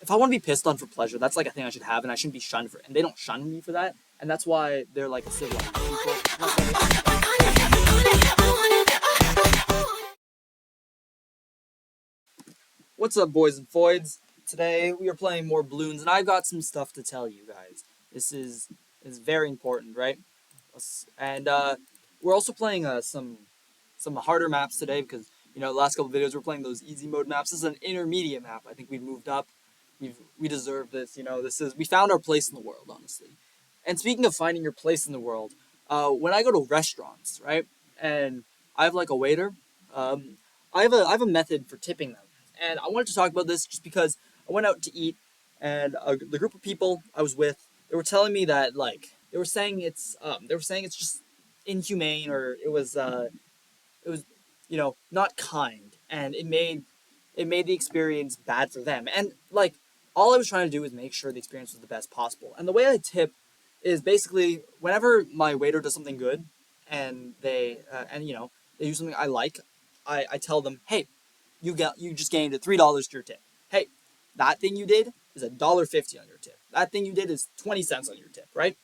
if I want to be pissed on for pleasure, that's like a thing I should have, and I shouldn't be shunned for it. And they don't shun me for that, and that's why they're like a civilized people. What's up, boys and foids? Today we are playing more balloons, and I've got some stuff to tell you guys. This is very important, right? And we're also playing some harder maps today because the last couple videos we're playing those easy mode maps. This is an intermediate map. I think we've moved up. We deserve this. We found our place in the world, honestly. And speaking of finding your place in the world, when I go to restaurants, right, and I have like a waiter, I have a method for tipping them. And I wanted to talk about this just because I went out to eat, and the group of people I was with, they were telling me that they were saying it's just inhumane, or it was not kind, and it made the experience bad for them. And all I was trying to do was make sure the experience was the best possible. And the way I tip is basically whenever my waiter does something good, and they do something I like, I tell them, hey, you just gained $3 to your tip. Hey, that thing you did is $1.50 on your tip. That thing you did is 20 cents on your tip, right?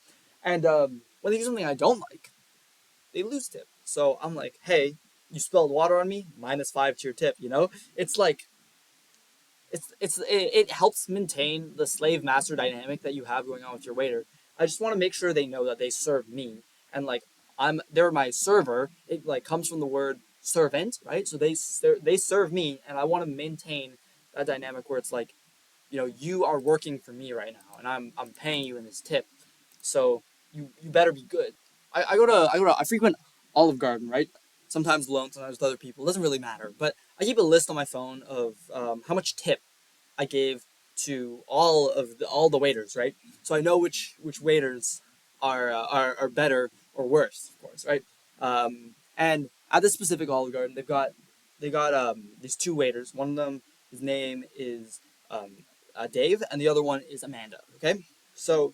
And when they do something I don't like, they lose tip. So I'm like, hey, you spilled water on me, -5 to your tip. It's like it helps maintain the slave master dynamic that you have going on with your waiter. I just want to make sure they know that they serve me, and they're my server. It comes from the word servant, right? So they serve me, and I want to maintain that dynamic where it's like, you are working for me right now, and I'm paying you in this tip, so you better be good. I frequent Olive Garden, right? Sometimes alone, sometimes with other people. It doesn't really matter, but I keep a list on my phone of how much tip I gave to all the waiters, right? So I know which waiters are better or worse, of course, right? And at this specific Olive Garden, they got these two waiters. One of them, his name is Dave, and the other one is Amanda. Okay, so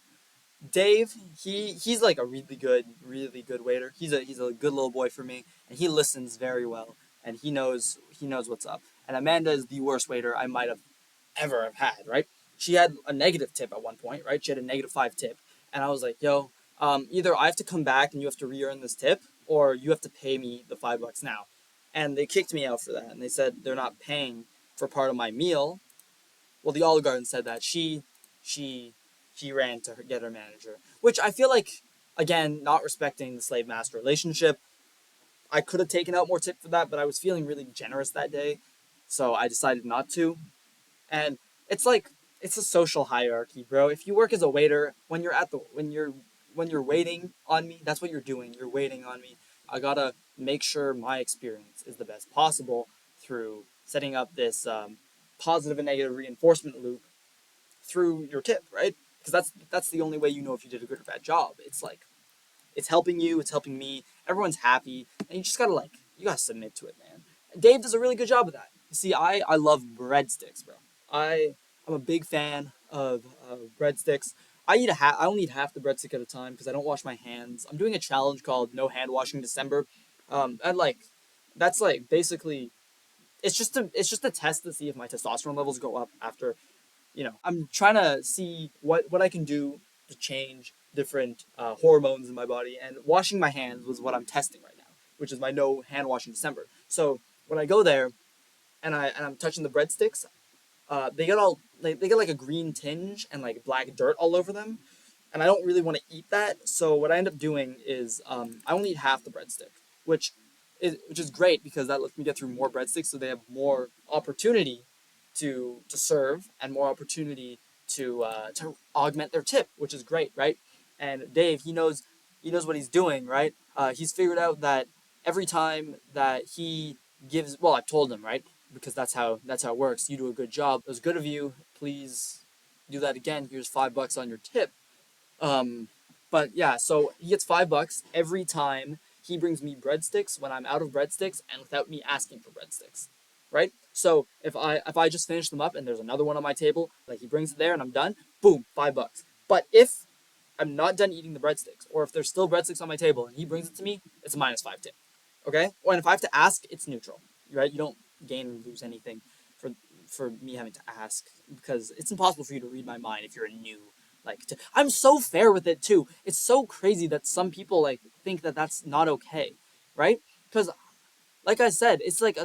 Dave, he's like a really good waiter. He's a good little boy for me, and he listens very well, and he knows what's up. And Amanda is the worst waiter I might have ever have had. Right? She had a negative tip at one point. Right? She had a -5 tip, and I was like, yo, either I have to come back and you have to re-earn this tip, or you have to pay me the $5 now. And they kicked me out for that, and they said they're not paying for part of my meal. Well, the Olive Garden said that she ran to get her manager, which I feel like, again, not respecting the slave master relationship. I could have taken out more tip for that, but I was feeling really generous that day, so I decided not to. And it's a social hierarchy, bro. If you work as a waiter, when you're waiting on me, that's what you're doing. You're waiting on me. I gotta make sure my experience is the best possible through setting up this positive and negative reinforcement loop through your tip, right? Because that's the only way you know if you did a good or bad job. It's helping you, it's helping me. Everyone's happy, and you just gotta submit to it, man. And Dave does a really good job of that. You see, I love breadsticks, bro. I'm a big fan of breadsticks. I only eat half the breadstick at a time because I don't wash my hands. I'm doing a challenge called No Hand Washing December, and that's basically it's just a test to see if my testosterone levels go up after. I'm trying to see what I can do to change different hormones in my body, and washing my hands was what I'm testing right now, which is my No Hand Washing December. So when I go there and I'm touching the breadsticks, they get like a green tinge and like black dirt all over them, and I don't really want to eat that. So what I end up doing is I only eat half the breadstick, which is great because that lets me get through more breadsticks, so they have more opportunity to serve and more opportunity to augment their tip, which is great, right? And Dave, he knows what he's doing, right? He's figured out that every time that he gives, well, I've told him, right? Because that's how it works. You do a good job. It was good of you. Please do that again. Here's $5 on your tip. Um, but yeah, so he gets $5 every time he brings me breadsticks when I'm out of breadsticks and without me asking for breadsticks, right? So if I just finish them up and there's another one on my table, like he brings it there and I'm done, boom, $5. But if I'm not done eating the breadsticks, or if there's still breadsticks on my table and he brings it to me, it's a -5 tip. Okay? Or if I have to ask, it's neutral, right? You don't gain or lose anything for me having to ask because it's impossible for you to read my mind if you're a new I'm so fair with it too. It's so crazy that some people like think that that's not okay, right? Because like I said, it's like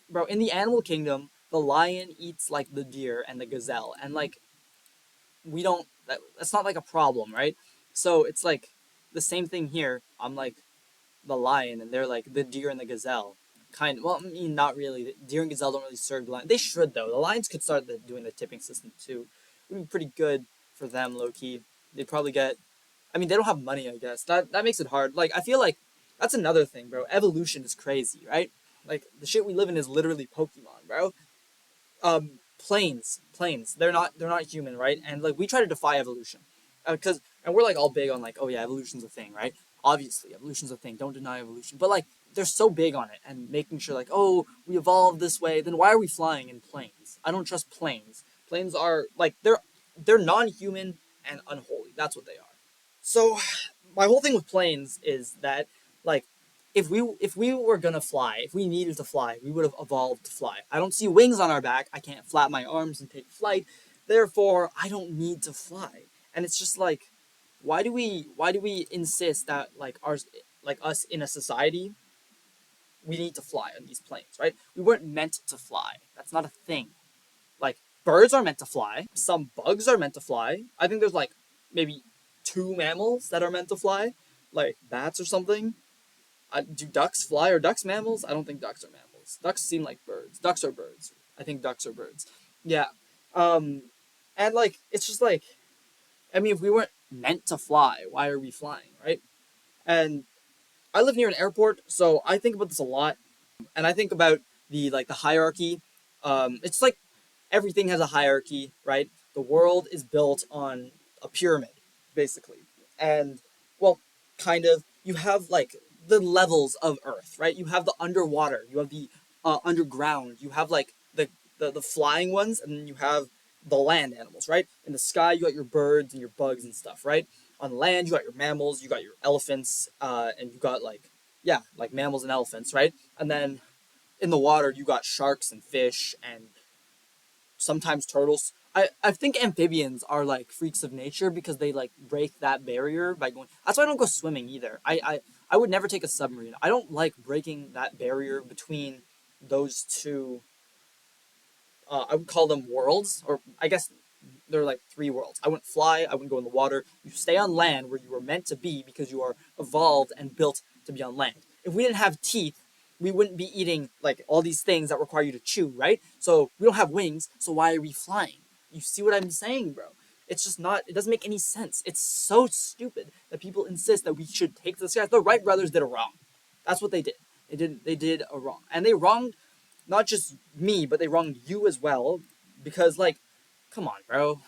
bro, in the animal kingdom, the lion eats like the deer and the gazelle, and like we don't that's not like a problem, right? So it's like the same thing here. I'm like the lion, and they're like the deer and the gazelle. Well, I mean, not really. The deer and gazelle don't really serve the lion. They should though. The lions could start doing the tipping system too. It would be pretty good for them, low key. They'd probably get. I mean, they don't have money, I guess. That makes it hard. Like, I feel like that's another thing, bro. Evolution is crazy, right? Like the shit we live in is literally Pokemon, bro. Planes. They're not human, right? And like we try to defy evolution, and we're like all big on like, oh yeah, evolution's a thing, right? Obviously, evolution's a thing. Don't deny evolution, but like they're so big on it and making sure like, oh, we evolved this way. Then why are we flying in planes? I don't trust planes. Planes are like they're non-human and unholy. That's what they are. So my whole thing with planes is that like if we were gonna fly, if we needed to fly, we would have evolved to fly. I don't see wings on our back. I can't flap my arms and take flight. Therefore, I don't need to fly. And it's just like, why do we insist that like ours like us in a society we need to fly on these planes, right? We weren't meant to fly. That's not a thing. Like birds are meant to fly. Some bugs are meant to fly. I think there's like maybe two mammals that are meant to fly, like bats or something. Do ducks fly? Are ducks mammals? I don't think ducks are mammals. Ducks seem like birds. Ducks are birds. I think ducks are birds. Yeah. Um, and like it's just like I mean, if we weren't meant to fly, why are we flying, right? And I live near an airport, so I think about this a lot, and I think about the hierarchy. It's like everything has a hierarchy, right? The world is built on a pyramid, basically, and well, kind of. You have like the levels of Earth, right? You have the underwater, you have the underground, you have like the flying ones, and then you have the land animals, right? In the sky, you got your birds and your bugs and stuff, right? On land, you got your mammals, you got your elephants, and you got like yeah, like mammals and elephants, right? And then in the water, you got sharks and fish and sometimes turtles. I think amphibians are like freaks of nature because they like break that barrier by going. That's why I don't go swimming either. I would never take a submarine. I don't like breaking that barrier between those two. I would call them worlds, or I guess they're like three worlds. I wouldn't fly. I wouldn't go in the water. You stay on land where you were meant to be because you are evolved and built to be on land. If we didn't have teeth, we wouldn't be eating like all these things that require you to chew, right? So we don't have wings. So why are we flying? You see what I'm saying, bro? It's just not. It doesn't make any sense. It's so stupid that people insist that we should take to the skies. The Wright brothers did a wrong. That's what they did. They did a wrong, and they wronged not just me, but they wronged you as well. Because like, come on, bro.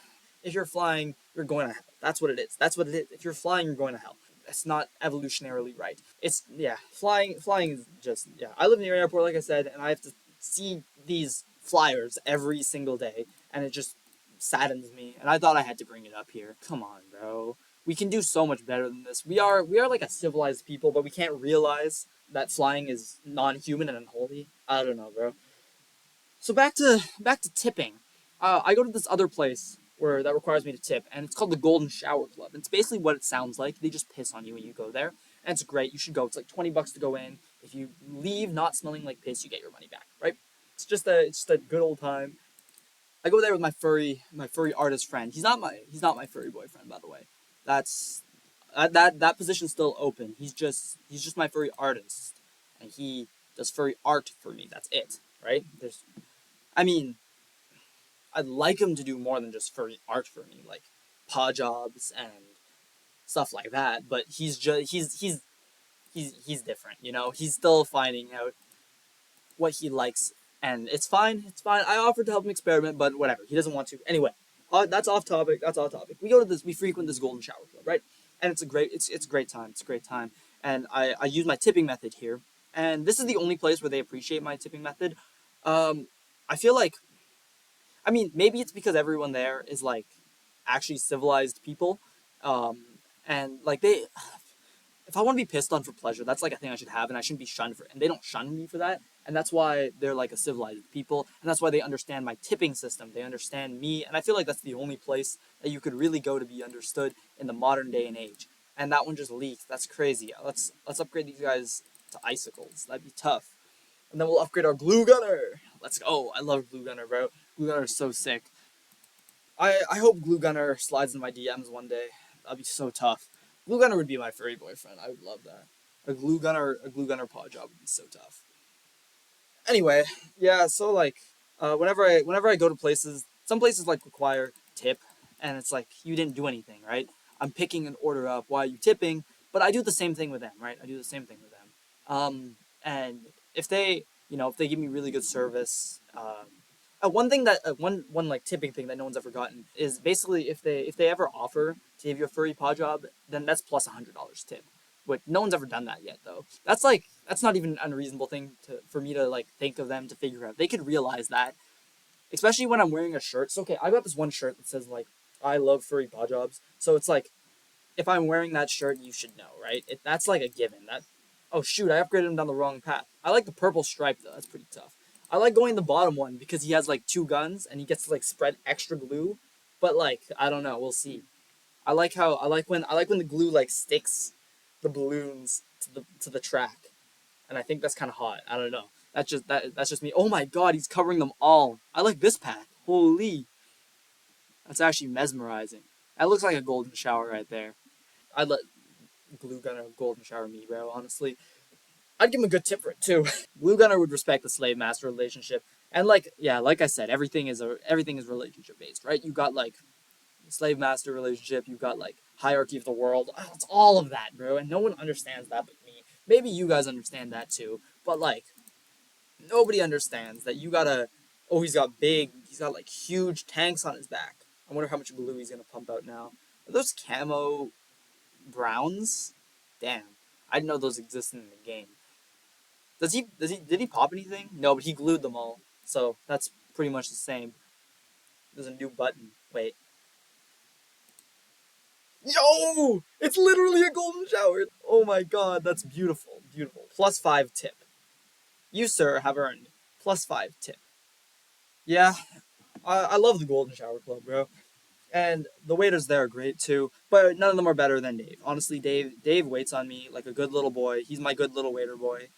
If you're flying, you're going to hell. That's what it is. That's what it is. If you're flying, you're going to hell. That's not evolutionarily right. It's yeah, flying is just yeah. I live near an airport, like I said, and I have to see these flyers every single day, and it just saddens me. And I thought I had to bring it up here. Come on, bro. We can do so much better than this. We are like a civilized people, but we can't realize that flying is non-human and unholy. I don't know, bro. So back to tipping. I go to this other place where that requires me to tip, and it's called the Golden Shower Club. And it's basically what it sounds like. They just piss on you when you go there, and it's great. You should go. It's like $20 to go in. If you leave not smelling like piss, you get your money back. Right? It's just a good old time. I go there with my furry artist friend. He's not my furry boyfriend, by the way. That's that position's still open. He's just my furry artist, and he does furry art for me. That's it, right? I mean, I'd like him to do more than just furry art for me, like paw jobs and stuff like that. But he's different, you know. He's still finding out what he likes, and it's fine. It's fine. I offered to help him experiment, but whatever. He doesn't want to. Anyway, that's off topic. That's off topic. We frequent this Golden Shower Club, right? And it's a great time. It's a great time, and I use my tipping method here, and this is the only place where they appreciate my tipping method. I feel like, I mean, maybe it's because everyone there is like actually civilized people, and like if I want to be pissed on for pleasure, that's like a thing I should have, and I shouldn't be shunned for it. And they don't shun me for that, and that's why they're like a civilized people, and that's why they understand my tipping system. They understand me, and I feel like that's the only place that you could really go to be understood in the modern day and age. And that one just leaked. That's crazy. Let's upgrade these guys to icicles. That'd be tough. And then we'll upgrade our glue gunner. Let's go. I love glue gunner, bro. Glue gunner is so sick. I hope glue gunner slides in my DMs one day. That'd be so tough. Glue gunner would be my furry boyfriend. I would love that. A glue gunner paw job would be so tough. Anyway, yeah. So like, whenever I go to places, some places like require tip, and it's like you didn't do anything, right? I'm picking an order up. Why are you tipping? But I do the same thing with them, right? I do the same thing with them. And if they, if they give me really good service, one thing that one like tipping thing that no one's ever gotten is basically if they ever offer to give you a furry paw job, then that's plus $100 tip. But no one's ever done that yet, though. That's not even an unreasonable thing for me to like think of them to figure out. They could realize that, especially when I'm wearing a shirt. So okay, I got this one shirt that says like I love furry paw jobs. So it's like if I'm wearing that shirt, you should know, right? That's like a given. That oh shoot, I upgraded him down the wrong path. I like the purple stripe though. That's pretty tough. I like going the bottom one because he has like two guns and he gets to like spread extra glue. But like I don't know, we'll see. I like when the glue like sticks the balloons to the track, and I think that's kind of hot. I don't know. That's just me. Oh my god, he's covering them all. I like this path. Holy, that's actually mesmerizing. That looks like a golden shower right there. I'd let Glue Gunner golden shower me, bro. Honestly, I'd give him a good tip for it too. Glue Gunner would respect the slave master relationship, and like yeah, like I said, everything is relationship based, right? You got like slave master relationship. You've got like hierarchy of the world. It's all of that, bro. And no one understands that but me. Maybe you guys understand that too. But like nobody understands that you gotta. Oh, he's got big. He's got like huge tanks on his back. I wonder how much glue he's gonna pump out now. Are those camo browns? Damn, I didn't know those existed in the game. Did he pop anything? No, but he glued them all. So that's pretty much the same. There's a new button. Wait, yo, it's literally a golden shower. Oh my god, that's beautiful, beautiful. Plus 5 tip. You, sir, have earned plus 5 tip. Yeah, I love the golden shower club, bro. And the waiters there are great too, but none of them are better than Dave. Honestly, Dave waits on me like a good little boy. He's my good little waiter boy.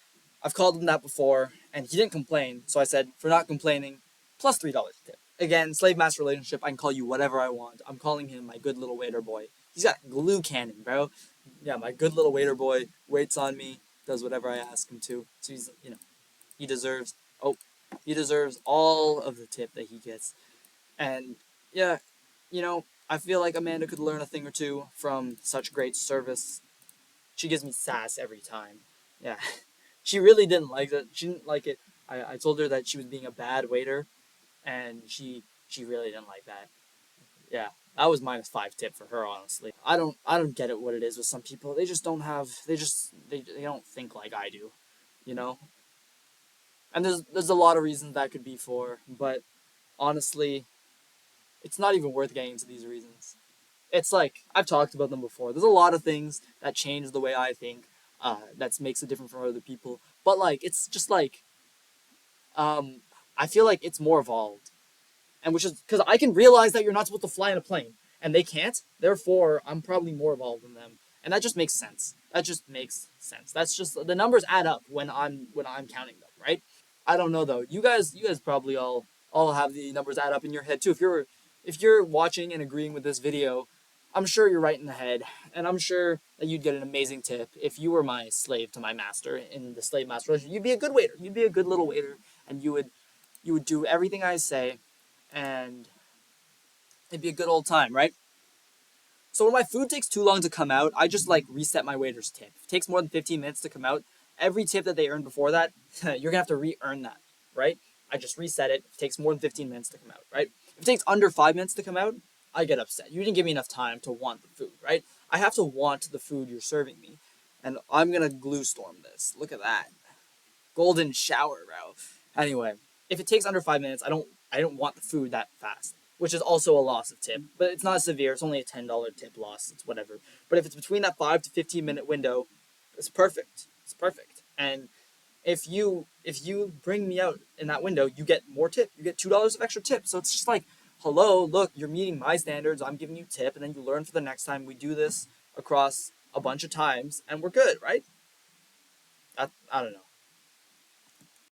I've called him that before, and he didn't complain. So I said, for not complaining, plus $3 tip. Again, slave master relationship. I can call you whatever I want. I'm calling him my good little waiter boy. He's got glue cannon, bro. Yeah, my good little waiter boy waits on me, does whatever I ask him to. So he's, he deserves. Oh, he deserves all of the tip that he gets. And yeah, I feel like Amanda could learn a thing or two from such great service. She gives me sass every time. Yeah, she really didn't like it. She didn't like it. I told her that she was being a bad waiter, and she really didn't like that. Yeah, that was minus 5 tip for her. Honestly, I don't get it what it is with some people. They just don't have. They don't think like I do, you know. And there's a lot of reasons that could be for, but honestly, it's not even worth getting into these reasons. It's like I've talked about them before. There's a lot of things that change the way I think. That makes it different from other people. But like, it's just like, um, I feel like it's more evolved, and which is because I can realize that you're not supposed to fly in a plane, and they can't. Therefore, I'm probably more evolved than them, and that just makes sense. That just makes sense. That's just the numbers add up when I'm counting them, right? I don't know though. You guys probably all have the numbers add up in your head too. If you're watching and agreeing with this video, I'm sure you're right in the head, and I'm sure that you'd get an amazing tip if you were my slave to my master in the slave master relationship. You'd be a good waiter. You'd be a good little waiter, and you would do everything I say, and it'd be a good old time, right? So when my food takes too long to come out, I just like reset my waiter's tip. If it takes more than 15 minutes to come out, every tip that they earned before that, you're gonna have to re-earn that, right? I just reset it. If it takes more than 15 minutes to come out, right? If it takes under 5 minutes to come out, I get upset. You didn't give me enough time to want the food, right? I have to want the food you're serving me. And I'm gonna glue storm this. Look at that. Golden shower, bro. Anyway, if it takes under 5 minutes, I don't want the food that fast, which is also a loss of tip. But it's not severe. It's only a $10 tip loss. It's whatever. But if it's between that 5 to 15 minute window, It's perfect. It's perfect. And if you bring me out in that window, you get more tip. You get $2 of extra tip. So it's just like, hello, look, you're meeting my standards. I'm giving you tip, and then you learn for the next time. We do this across a bunch of times, and we're good, right? I don't know.